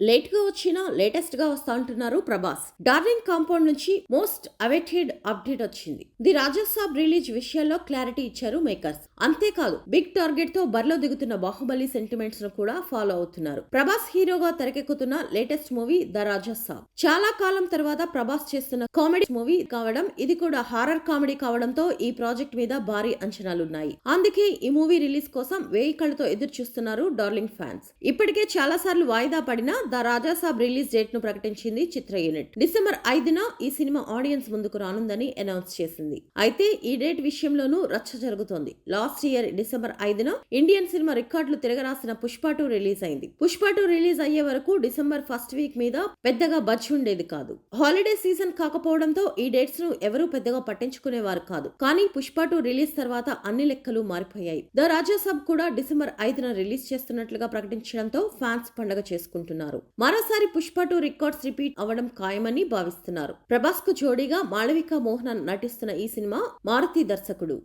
Late గా వచ్చినా latest గా వస్తా అంటున్నారు ప్రభాస్. డార్లింగ్ కాంపౌండ్ నుంచి మోస్ట్ అవైటెడ్ అప్డేట్ వచ్చింది. ది రాజాసాబ్ రిలీజ్ విషయాల్లో క్లారిటీ ఇచ్చారు మేకర్స్. అంతేకాదు బిగ్ టార్గెట్ తో బరిలో దిగుతున్న బాహుబలి సెంటిమెంట్స్ ను కూడా ఫాలో అవుతున్నారు. ప్రభాస్ హీరోగా తెరకెక్కుతున్న లేటెస్ట్ మూవీ ద రాజాసాబ్. చాలా కాలం తర్వాత ప్రభాస్ చేస్తున్న కామెడీ మూవీ కావడం, ఇది కూడా హారర్ కామెడీ కావడంతో ఈ ప్రాజెక్ట్ మీద భారీ అంచనాలున్నాయి. అందుకే ఈ మూవీ రిలీజ్ కోసం వేయి కళ్ళతో ఎదురు చూస్తున్నారు డార్లింగ్ ఫ్యాన్స్. ఇప్పటికే చాలా సార్లు వాయిదా పడిన ద రాజాసాబ్ రిలీజ్ డేట్ ను ప్రకటించింది చిత్ర యూనిట్. డిసెంబర్ 5న ఈ సినిమా ఆడియన్స్ ముందుకు రానుందని అనౌన్స్ చేసింది. అయితే ఈ డేట్ విషయంలోనూ రచ్చ జరుగుతోంది. లాస్ట్ ఇయర్ డిసెంబర్ 5న ఇండియన్ సినిమా రికార్డులు తిరగరాసిన పుష్ప 2 రిలీజ్ అయింది. పుష్ప 2 రిలీజ్ అయ్యే వరకు డిసెంబర్ ఫస్ట్ వీక్ మీద పెద్దగా బజ్ ఉండేది కాదు. హాలిడే సీజన్ కాకపోవడంతో ఈ డేట్స్ ను ఎవరూ పెద్దగా పట్టించుకునేవారు కాదు. కానీ పుష్ప 2 రిలీజ్ తర్వాత అన్ని లెక్కలు మారిపోయాయి. ద రాజాసాబ్ కూడా డిసెంబర్ 5న రిలీజ్ చేస్తున్నట్లుగా ప్రకటించడంతో ఫ్యాన్స్ పండగ చేసుకుంటున్నారు. మరోసారి పుష్ప 2 రికార్డ్స్ రిపీట్ అవ్వడం ఖాయమని భావిస్తున్నారు. ప్రభాస్ కు జోడీగా మాళవిక మోహనన్ నటిస్తున్న ఈ సినిమా మారుతి దర్శకుడు.